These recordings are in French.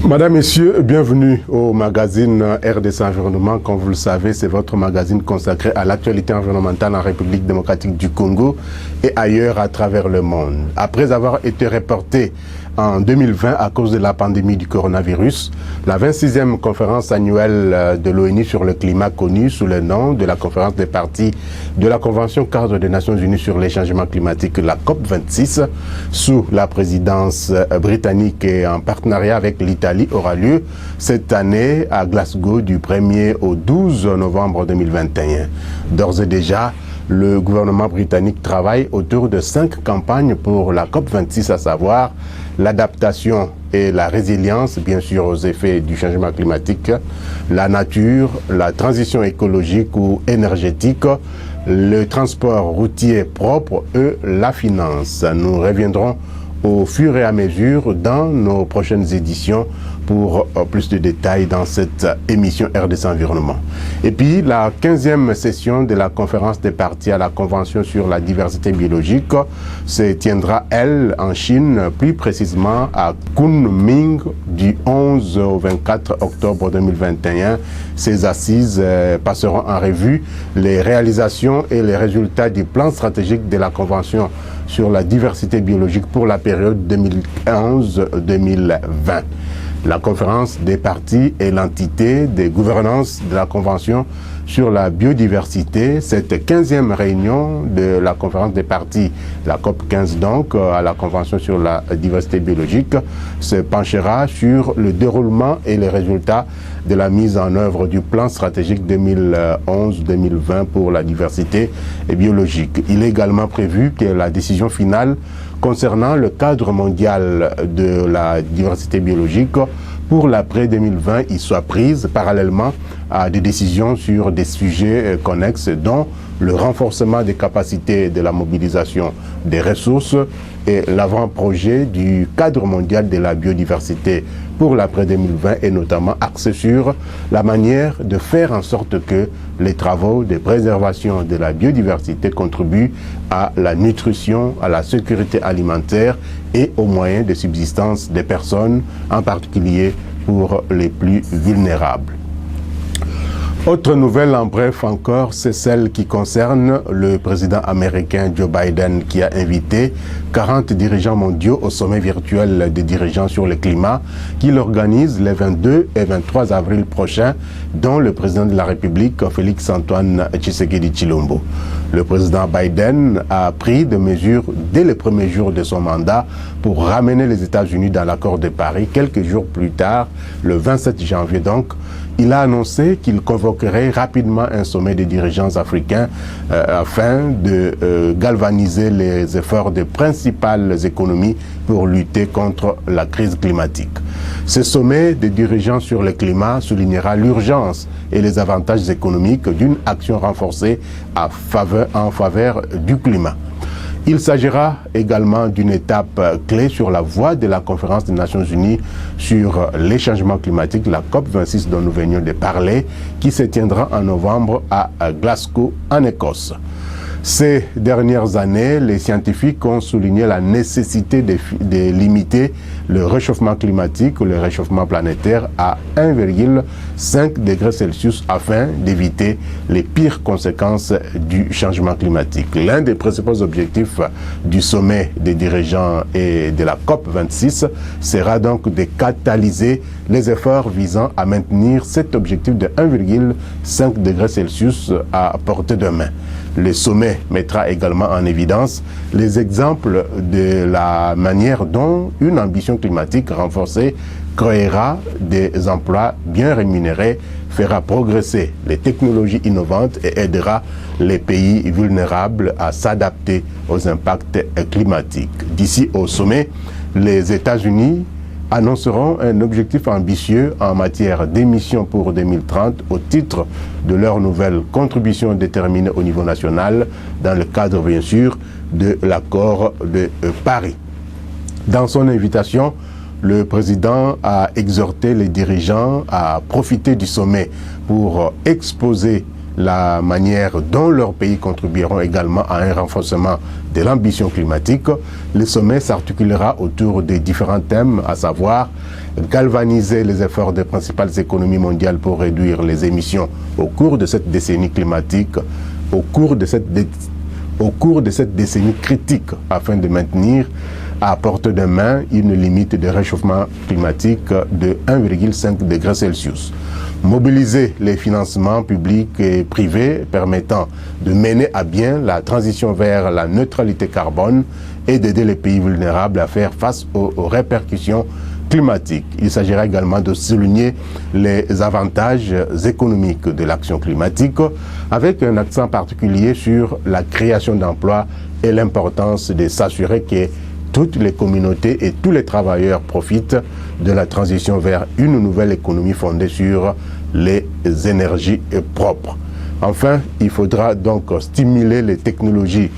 Madame, Messieurs, bienvenue au magazine RDC Environnement. Comme vous le savez, c'est votre magazine consacré à l'actualité environnementale en République démocratique du Congo et ailleurs à travers le monde. Après avoir été reporté en 2020 à cause de la pandémie du coronavirus, la 26e conférence annuelle de l'ONU sur le climat, connue sous le nom de la conférence des parties de la Convention cadre des Nations Unies sur les changements climatiques, la COP26, sous la présidence britannique et en partenariat avec l'Italie, aura lieu cette année à Glasgow du 1er au 12 novembre 2021. D'ores et déjà, le gouvernement britannique travaille autour de 5 campagnes pour la COP26, à savoir l'adaptation et la résilience, bien sûr, aux effets du changement climatique, la nature, la transition écologique ou énergétique, le transport routier propre et la finance. Nous reviendrons au fur et à mesure dans nos prochaines éditions pour plus de détails dans cette émission RDC Environnement. Et puis la 15e session de la conférence des parties à la Convention sur la diversité biologique se tiendra, elle, en Chine, plus précisément à Kunming du 11 au 24 octobre 2021. Ces assises passeront en revue les réalisations et les résultats du plan stratégique de la Convention sur la diversité biologique pour la période 2011-2020. La conférence des parties est l'entité de gouvernance de la Convention sur la biodiversité. Cette 15e réunion de la conférence des parties, la COP15 donc, à la Convention sur la diversité biologique, se penchera sur le déroulement et les résultats de la mise en œuvre du plan stratégique 2011-2020 pour la diversité biologique. Il est également prévu que la décision finale concernant le cadre mondial de la diversité biologique pour l'après-2020, il soit prise parallèlement à des décisions sur des sujets connexes, dont le renforcement des capacités de la mobilisation des ressources et l'avant-projet du cadre mondial de la biodiversité pour l'après-2020 est notamment axé sur la manière de faire en sorte que les travaux de préservation de la biodiversité contribuent à la nutrition, à la sécurité alimentaire et aux moyens de subsistance des personnes, en particulier pour les plus vulnérables. Autre nouvelle en bref encore, c'est celle qui concerne le président américain Joe Biden qui a invité 40 dirigeants mondiaux au sommet virtuel des dirigeants sur le climat qu'il organise les 22 et 23 avril prochains, dont le président de la République, Félix-Antoine Tshisekedi Tshilombo. Le président Biden a pris des mesures dès les premiers jours de son mandat pour ramener les États-Unis dans l'accord de Paris. Quelques jours plus tard, le 27 janvier donc, il a annoncé qu'il convoquerait rapidement un sommet des dirigeants africains afin de galvaniser les efforts des principales économies pour lutter contre la crise climatique. Ce sommet des dirigeants sur le climat soulignera l'urgence et les avantages économiques d'une action renforcée en faveur du climat. Il s'agira également d'une étape clé sur la voie de la conférence des Nations Unies sur les changements climatiques, la COP26 dont nous venions de parler, qui se tiendra en novembre à Glasgow, en Écosse. Ces dernières années, les scientifiques ont souligné la nécessité de limiter le réchauffement climatique ou le réchauffement planétaire à 1,5 degré Celsius afin d'éviter les pires conséquences du changement climatique. L'un des principaux objectifs du sommet des dirigeants et de la COP26 sera donc de catalyser les efforts visant à maintenir cet objectif de 1,5 degré Celsius à portée de main. Le sommet mettra également en évidence les exemples de la manière dont une ambition climatique renforcée créera des emplois bien rémunérés, fera progresser les technologies innovantes et aidera les pays vulnérables à s'adapter aux impacts climatiques. D'ici au sommet, les États-Unis annonceront un objectif ambitieux en matière d'émissions pour 2030 au titre de leur nouvelle contribution déterminée au niveau national dans le cadre bien sûr de l'accord de Paris. Dans son invitation, le président a exhorté les dirigeants à profiter du sommet pour exposer la manière dont leurs pays contribueront également à un renforcement de l'ambition climatique. Le sommet s'articulera autour des différents thèmes, à savoir galvaniser les efforts des principales économies mondiales pour réduire les émissions au cours de cette décennie climatique, au cours de cette décennie critique, afin de maintenir à portée de main une limite de réchauffement climatique de 1,5 degré Celsius. Mobiliser les financements publics et privés permettant de mener à bien la transition vers la neutralité carbone et d'aider les pays vulnérables à faire face aux répercussions climatiques. Il s'agira également de souligner les avantages économiques de l'action climatique avec un accent particulier sur la création d'emplois et l'importance de s'assurer que toutes les communautés et tous les travailleurs profitent de la transition vers une nouvelle économie fondée sur les énergies propres. Enfin, il faudra donc stimuler les technologies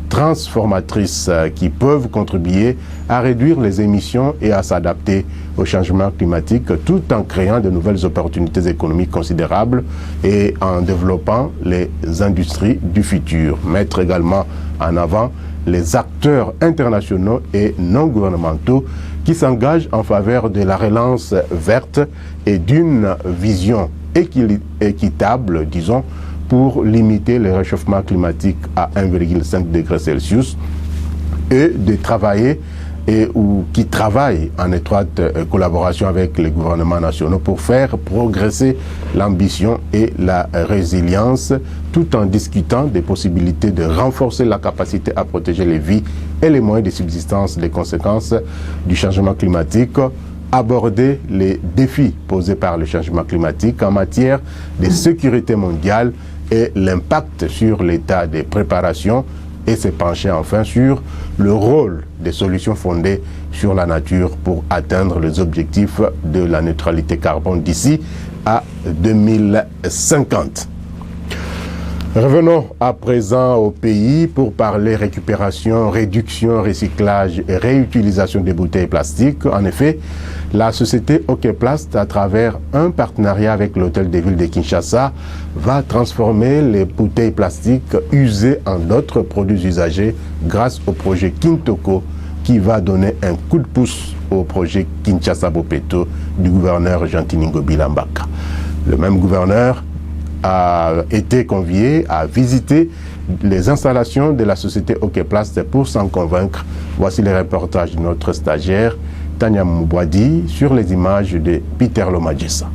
transformatrices qui peuvent contribuer à réduire les émissions et à s'adapter au changement climatique tout en créant de nouvelles opportunités économiques considérables et en développant les industries du futur. Mettre également en avant les acteurs internationaux et non gouvernementaux qui s'engagent en faveur de la relance verte et d'une vision équitable, disons, pour limiter le réchauffement climatique à 1,5 degré Celsius et de travailler qui travaillent en étroite collaboration avec les gouvernements nationaux pour faire progresser l'ambition et la résilience tout en discutant des possibilités de renforcer la capacité à protéger les vies et les moyens de subsistance des conséquences du changement climatique, aborder les défis posés par le changement climatique en matière de sécurité mondiale et l'impact sur l'état des préparations et se pencher enfin sur le rôle des solutions fondées sur la nature pour atteindre les objectifs de la neutralité carbone d'ici à 2050. Revenons à présent au pays pour parler récupération, réduction, recyclage et réutilisation des bouteilles plastiques. En effet, la société Okeplast, à travers un partenariat avec l'Hôtel de Ville de Kinshasa, va transformer les bouteilles plastiques usées en d'autres produits usagés grâce au projet Kintoko qui va donner un coup de pouce au projet Kinshasa Bopeto du gouverneur Jean-Tini Ngobila Mbaka. Le même gouverneur a été convié à visiter les installations de la société Okeplast pour s'en convaincre. Voici les reportages de notre stagiaire Tania Moubouadi sur les images de Peter Lomadjessa.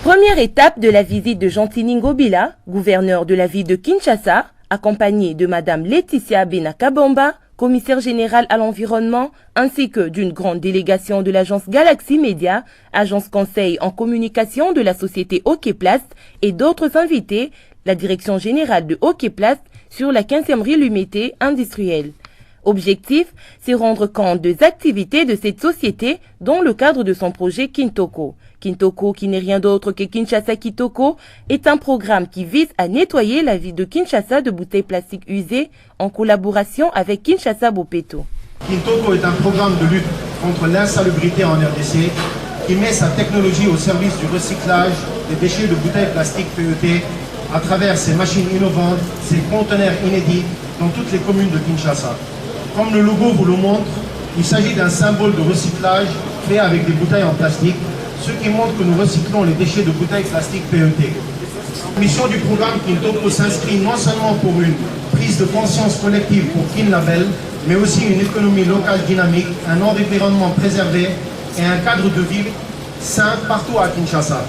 Première étape de la visite de Jean-Tini Ngobila, gouverneur de la ville de Kinshasa, accompagné de Madame Laetitia Benakabomba, commissaire général à l'environnement, ainsi que d'une grande délégation de l'agence Galaxy Media, agence conseil en communication de la société Okeplast et d'autres invités, la direction générale de Okeplast sur la 15e rue Lumété industrielle. Objectif, c'est rendre compte des activités de cette société dans le cadre de son projet Kintoko. Kintoko, qui n'est rien d'autre que Kinshasa Kitoko, est un programme qui vise à nettoyer la ville de Kinshasa de bouteilles plastiques usées en collaboration avec Kinshasa Bopeto. Kintoko est un programme de lutte contre l'insalubrité en RDC qui met sa technologie au service du recyclage des déchets de bouteilles plastiques PET à travers ses machines innovantes, ses conteneurs inédits dans toutes les communes de Kinshasa. Comme le logo vous le montre, il s'agit d'un symbole de recyclage fait avec des bouteilles en plastique, ce qui montre que nous recyclons les déchets de bouteilles plastiques PET. La mission du programme Kintoko s'inscrit non seulement pour une prise de conscience collective pour KinLabel, mais aussi une économie locale dynamique, un environnement préservé et un cadre de vie sain partout à Kinshasa.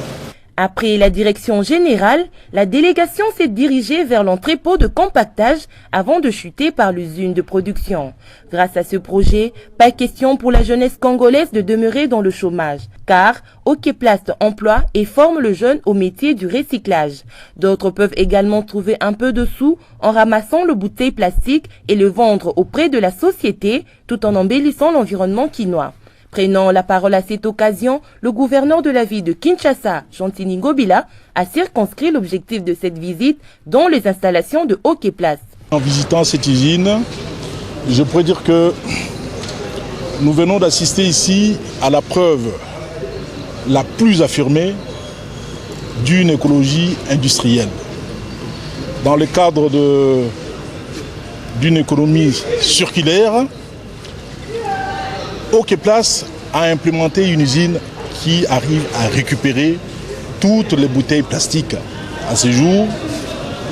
Après la direction générale, la délégation s'est dirigée vers l'entrepôt de compactage avant de chuter par l'usine de production. Grâce à ce projet, pas question pour la jeunesse congolaise de demeurer dans le chômage, car Okeplast emploie et forme le jeune au métier du recyclage. D'autres peuvent également trouver un peu de sous en ramassant le bouteille plastique et le vendre auprès de la société tout en embellissant l'environnement quinois. Prenant la parole à cette occasion, le gouverneur de la ville de Kinshasa, Jean-Tini Ngobila, a circonscrit l'objectif de cette visite dans les installations de Okeplast. En visitant cette usine, je pourrais dire que nous venons d'assister ici à la preuve la plus affirmée d'une écologie industrielle. Dans le cadre d'une économie circulaire, Okeplast a implémenté une usine qui arrive à récupérer toutes les bouteilles plastiques. À ce jour,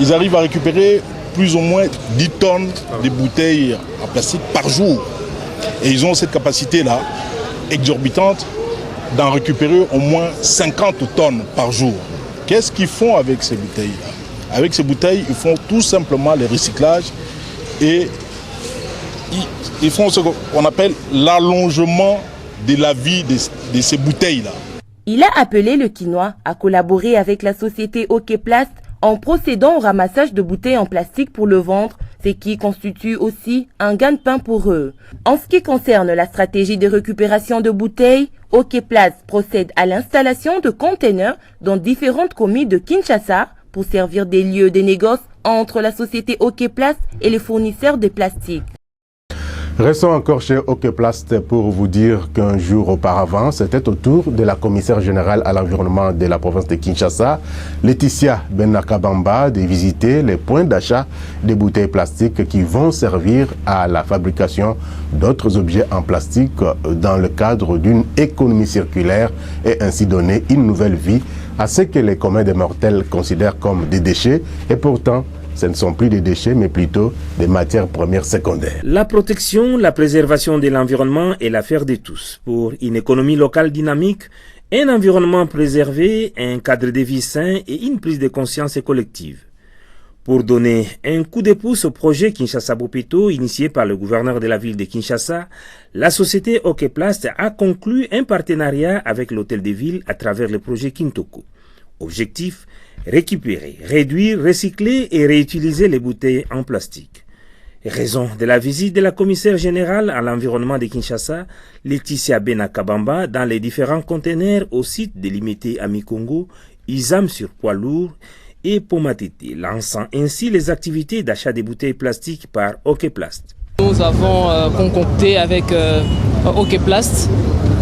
ils arrivent à récupérer plus ou moins 10 tonnes de bouteilles en plastique par jour. Et ils ont cette capacité-là, exorbitante, d'en récupérer au moins 50 tonnes par jour. Qu'est-ce qu'ils font avec ces bouteilles-là? Avec ces bouteilles, ils font tout simplement le recyclage et ils font ce qu'on appelle l'allongement de la vie de ces bouteilles-là. Il a appelé le Quinois à collaborer avec la société Okeplast en procédant au ramassage de bouteilles en plastique pour le vendre, ce qui constitue aussi un gagne-pain pour eux. En ce qui concerne la stratégie de récupération de bouteilles, Okeplast procède à l'installation de containers dans différentes communes de Kinshasa pour servir des lieux de négoce entre la société Okeplast et les fournisseurs de plastique. Restons encore chez Okeplast pour vous dire qu'un jour auparavant, c'était au tour de la commissaire générale à l'environnement de la province de Kinshasa, Laetitia Benakabamba, de visiter les points d'achat des bouteilles plastiques qui vont servir à la fabrication d'autres objets en plastique dans le cadre d'une économie circulaire et ainsi donner une nouvelle vie à ce que les communs des mortels considèrent comme des déchets et pourtant ce ne sont plus des déchets, mais plutôt des matières premières secondaires. La protection, la préservation de l'environnement est l'affaire de tous. Pour une économie locale dynamique, un environnement préservé, un cadre de vie sain et une prise de conscience collective. Pour donner un coup de pouce au projet Kinshasa Bopeto, initié par le gouverneur de la ville de Kinshasa, la société Okeplast a conclu un partenariat avec l'hôtel de ville à travers le projet Kintoko. Objectif: récupérer, réduire, recycler et réutiliser les bouteilles en plastique. Raison de la visite de la commissaire générale à l'environnement de Kinshasa, Laetitia Benakabamba, dans les différents conteneurs au site délimité à Mikongo, Isam sur poids lourd et Pomatete, lançant ainsi les activités d'achat des bouteilles plastiques par Okeplast. Nous avons concocté avec Okeplast,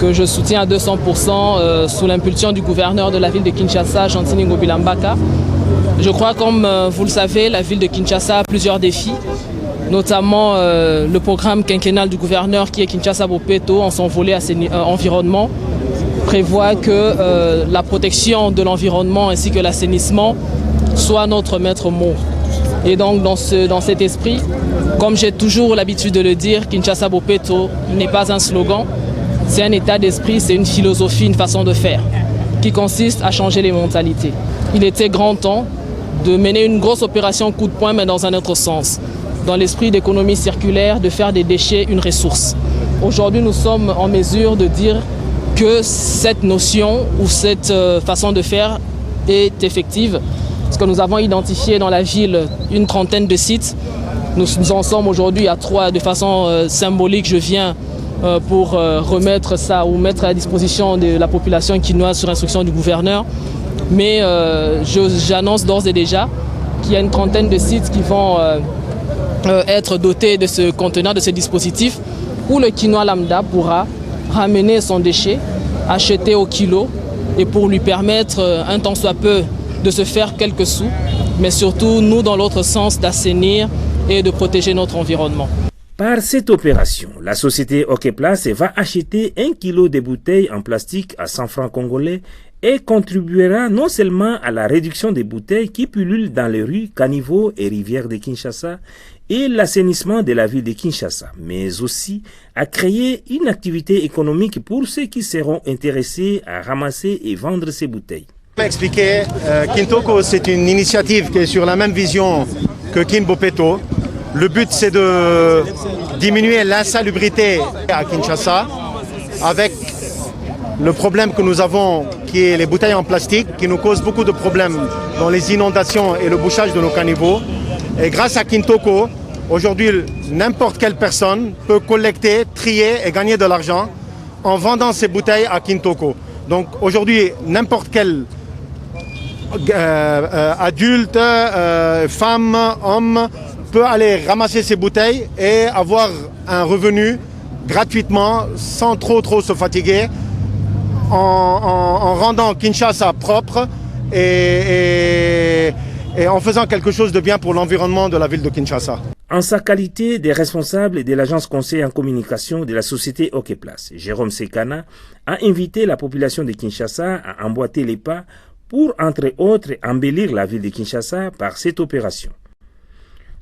que je soutiens à 200% sous l'impulsion du gouverneur de la ville de Kinshasa, Chantini Ngobilambaka. Je crois, comme vous le savez, la ville de Kinshasa a plusieurs défis, notamment le programme quinquennal du gouverneur qui est Kinshasa Bopeto en son volet environnement prévoit que la protection de l'environnement ainsi que l'assainissement soit notre maître mot. Et donc dans cet esprit, comme j'ai toujours l'habitude de le dire, Kinshasa Bopeto n'est pas un slogan, c'est un état d'esprit, c'est une philosophie, une façon de faire qui consiste à changer les mentalités. Il était grand temps de mener une grosse opération coup de poing mais dans un autre sens, dans l'esprit d'économie circulaire, de faire des déchets une ressource. Aujourd'hui, nous sommes en mesure de dire que cette notion ou cette façon de faire est effective, parce que nous avons identifié dans la ville une trentaine de sites. Nous en sommes aujourd'hui à 3 de façon symbolique. Je viens pour remettre ça ou mettre à disposition de la population quinoise sur instruction du gouverneur. Mais j'annonce d'ores et déjà qu'il y a une trentaine de sites qui vont être dotés de ce conteneur, de ce dispositif, où le quinois lambda pourra ramener son déchet, acheter au kilo, et pour lui permettre un tant soit peu de se faire quelques sous, mais surtout nous dans l'autre sens d'assainir et de protéger notre environnement. Par cette opération, la société Okeplast va acheter 1 kilo de bouteilles en plastique à 100 francs congolais et contribuera non seulement à la réduction des bouteilles qui pullulent dans les rues, caniveaux et rivières de Kinshasa et l'assainissement de la ville de Kinshasa, mais aussi à créer une activité économique pour ceux qui seront intéressés à ramasser et vendre ces bouteilles. Expliquer, Kintoko, c'est une initiative qui est sur la même vision que Kin Bopeto. Le but, c'est de diminuer l'insalubrité à Kinshasa avec le problème que nous avons, qui est les bouteilles en plastique, qui nous cause beaucoup de problèmes dans les inondations et le bouchage de nos caniveaux. Et grâce à Kintoko, aujourd'hui, n'importe quelle personne peut collecter, trier et gagner de l'argent en vendant ces bouteilles à Kintoko. Donc aujourd'hui, n'importe quel adulte, femme, homme, peut aller ramasser ces bouteilles et avoir un revenu gratuitement, sans trop se fatiguer, en rendant Kinshasa propre et en faisant quelque chose de bien pour l'environnement de la ville de Kinshasa. En sa qualité de responsable de l'agence conseil en communication de la société Okeplas, Jérôme Sekana a invité la population de Kinshasa à emboîter les pas pour, entre autres, embellir la ville de Kinshasa par cette opération.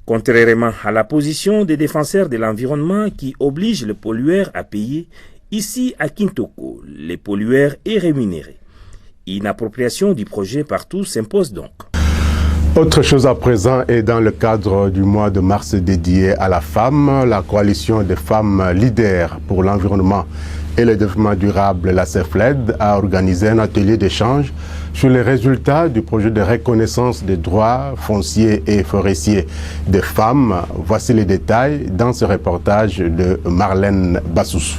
Contrairement à la position des défenseurs de l'environnement qui oblige le pollueur à payer, ici à Kintoko, le pollueur est rémunéré. Une appropriation du projet partout s'impose donc. Autre chose à présent est dans le cadre du mois de mars dédié à la femme, la coalition des femmes leaders pour l'environnement et le développement durable, la CEFLED, a organisé un atelier d'échange sur les résultats du projet de reconnaissance des droits fonciers et forestiers des femmes. Voici les détails dans ce reportage de Marlène Bassoussou.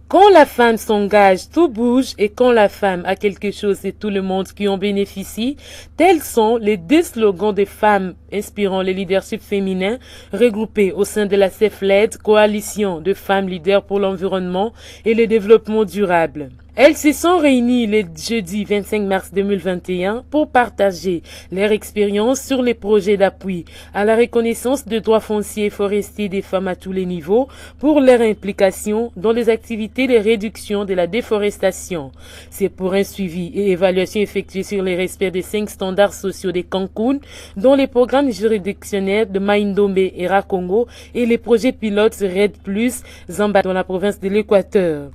Quand la femme s'engage, tout bouge, et quand la femme a quelque chose, c'est tout le monde qui en bénéficie. Tels sont les 2 slogans des femmes inspirant le leadership féminin regroupés au sein de la CEFLED, coalition de femmes leaders pour l'environnement et le développement durable. Elles se sont réunies le jeudi 25 mars 2021 pour partager leur expérience sur les projets d'appui à la reconnaissance de droits fonciers et forestiers des femmes à tous les niveaux pour leur implication dans les activités de réduction de la déforestation. C'est pour un suivi et évaluation effectuée sur le respect des 5 standards sociaux de Cancun, dont les programmes juridictionnels de Maindombe et Rakongo et les projets pilotes Red Plus Zamba dans la province de l'Équateur.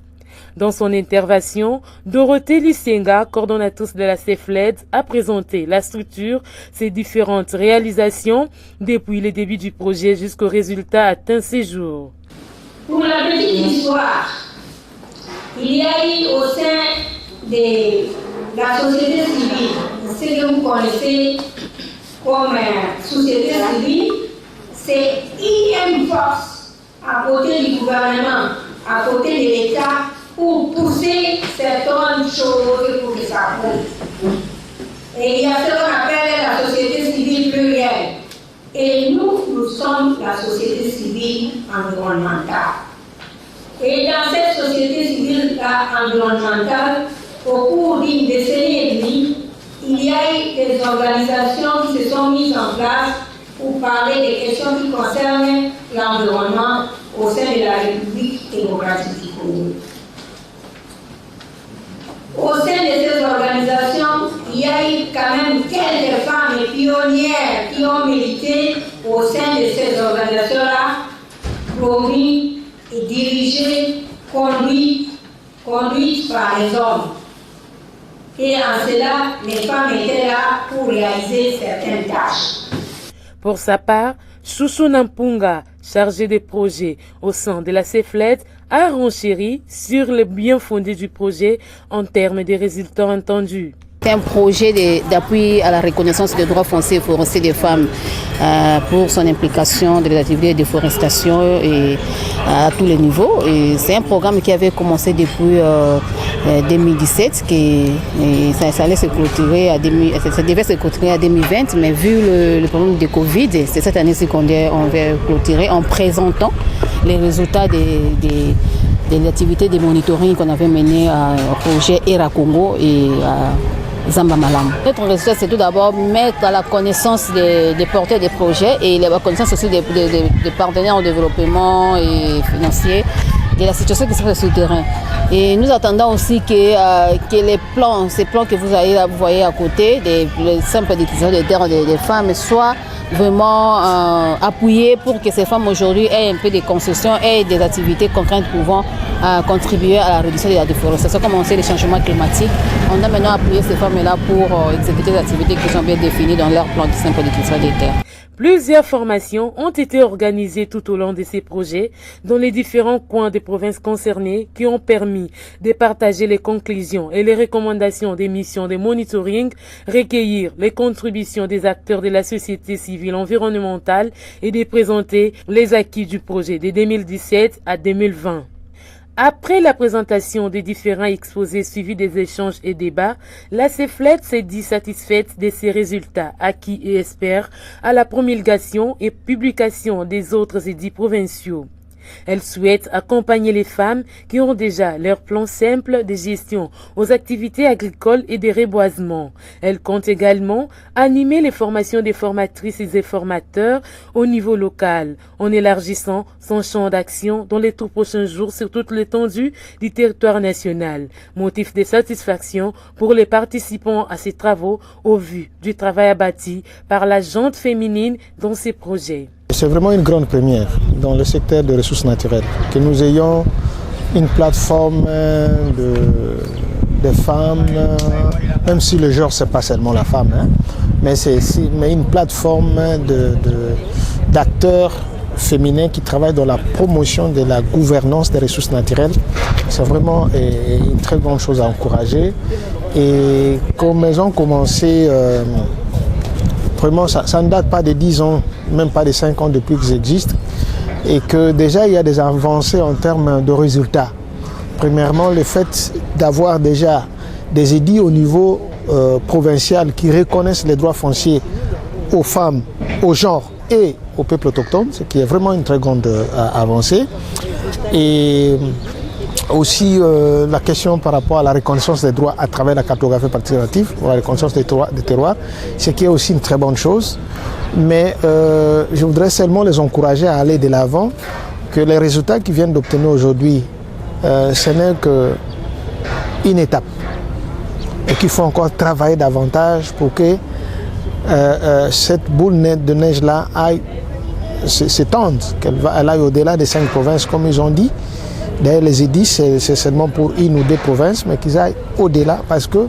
Dans son intervention, Dorothée Lissenga, coordonnatrice de la CEFLED, a présenté la structure, ses différentes réalisations depuis le début du projet jusqu'au résultat atteint ces jours. Pour la petite histoire, il y a eu au sein de la société civile, ce que vous connaissez comme société civile, c'est une force à côté du gouvernement, à côté de l'État, pour pousser certaines choses pour que ça bouge. Et il y a ce qu'on appelle la société civile plurielle. Et nous sommes la société civile environnementale. Et dans cette société civile environnementale, au cours d'une décennie et demie, il y a eu des organisations qui se sont mises en place pour parler des questions qui concernent l'environnement au sein de la République démocratique du Congo. Au sein de ces organisations, il y a eu quand même quelques femmes pionnières qui ont milité au sein de ces organisations-là, promues et dirigées, conduites par les hommes. Et en cela, les femmes étaient là pour réaliser certaines tâches. Pour sa part, Chouchou Nampunga, chargé des projets au sein de la CEFLED, a renchéri sur le bien fondé du projet en termes des résultats entendus. C'est un projet d'appui à la reconnaissance des droits fonciers et forestiers des femmes pour son implication dans les activités de déforestation et à tous les niveaux. C'est un programme qui avait commencé depuis 2017, ça allait se clôturer ça devait se clôturer à 2020, mais vu le problème de Covid, c'est cette année-ci qu'on va clôturer en présentant les résultats des activités de monitoring qu'on avait menées au projet ERA Congo et à Zamba Malam. Notre résultat, c'est tout d'abord mettre à la connaissance des porteurs des projets et la connaissance aussi des partenaires en développement et financier de la situation qui se passe sur le terrain. Et nous attendons aussi que ces plans que vous voyez à côté, les simples d'utilisation des terres des femmes, soient vraiment appuyés pour que ces femmes aujourd'hui aient un peu de concessions et des activités concrètes pouvant contribuer à la réduction de la déforestation. Comme on sait les changements climatiques, on a maintenant appuyé ces femmes-là pour exécuter des activités qui sont bien définies dans leur plan de simple d'utilisation des terres. Plusieurs formations ont été organisées tout au long de ces projets dans les différents coins des provinces concernées qui ont permis de partager les conclusions et les recommandations des missions de monitoring, recueillir les contributions des acteurs de la société civile environnementale et de présenter les acquis du projet de 2017 à 2020. Après la présentation des différents exposés suivis des échanges et débats, la CEFLED s'est dit satisfaite de ses résultats acquis et espère à la promulgation et publication des autres édits provinciaux. Elle souhaite accompagner les femmes qui ont déjà leur plan simple de gestion aux activités agricoles et des reboisements. Elle compte également animer les formations des formatrices et des formateurs au niveau local, en élargissant son champ d'action dans les tout prochains jours sur toute l'étendue du territoire national. Motif de satisfaction pour les participants à ces travaux au vu du travail abattu par la gente féminine dans ces projets. C'est vraiment une grande première dans le secteur des ressources naturelles, que nous ayons une plateforme de femmes, même si le genre c'est pas seulement la femme, hein, mais une plateforme d'acteurs féminins qui travaillent dans la promotion de la gouvernance des ressources naturelles. C'est vraiment une très grande chose à encourager. Et comme elles ont commencé, vraiment ça ne date pas de 10 ans, même pas de 5 ans depuis qu'ils existent, et que déjà il y a des avancées en termes de résultats. Premièrement, le fait d'avoir déjà des édits au niveau provincial qui reconnaissent les droits fonciers aux femmes, aux genres et aux peuples autochtones, ce qui est vraiment une très grande avancée. Et aussi la question par rapport à la reconnaissance des droits à travers la cartographie participative, la reconnaissance des terroirs, ce qui est aussi une très bonne chose. Mais je voudrais seulement les encourager à aller de l'avant, que les résultats qu'ils viennent d'obtenir aujourd'hui, ce n'est qu'une étape. Et qu'il faut encore travailler davantage pour que cette boule de neige-là aille s'étendre, qu'elle aille au-delà des 5 provinces, comme ils ont dit. D'ailleurs, les édits, c'est seulement pour 1 ou 2 provinces, mais qu'ils aillent au-delà, parce que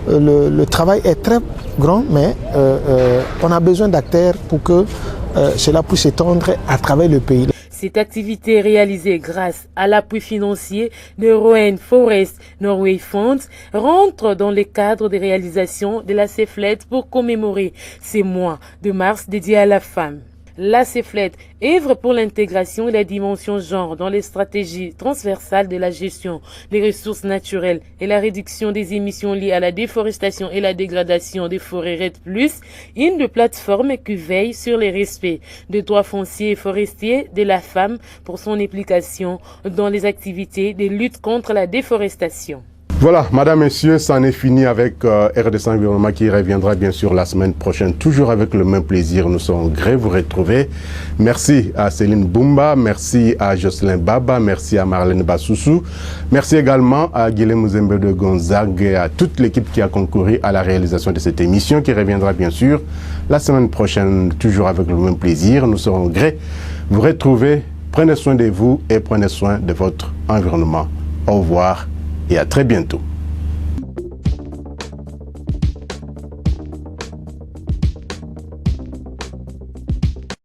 le travail est très grand, mais on a besoin d'acteurs pour que cela puisse s'étendre à travers le pays. Cette activité est réalisée grâce à l'appui financier de Rowan Forest Norway Funds rentre dans le cadre des réalisations de la CEFLET pour commémorer ces mois de mars dédiés à la femme. La CEFLET œuvre pour l'intégration et la dimension genre dans les stratégies transversales de la gestion des ressources naturelles et la réduction des émissions liées à la déforestation et la dégradation des forêts RED+, une plateforme qui veille sur le respect des droits fonciers et forestiers de la femme pour son implication dans les activités de lutte contre la déforestation. Voilà, madame, messieurs, c'en est fini avec RDC Environnement qui reviendra bien sûr la semaine prochaine, toujours avec le même plaisir. Nous sommes gré vous retrouver. Merci à Céline Boumba, merci à Jocelyn Baba, merci à Marlène Bassoussou, merci également à Guilhem Muzembe de Gonzague et à toute l'équipe qui a concouru à la réalisation de cette émission qui reviendra bien sûr la semaine prochaine, toujours avec le même plaisir. Nous serons gré vous retrouver. Prenez soin de vous et prenez soin de votre environnement. Au revoir et à très bientôt.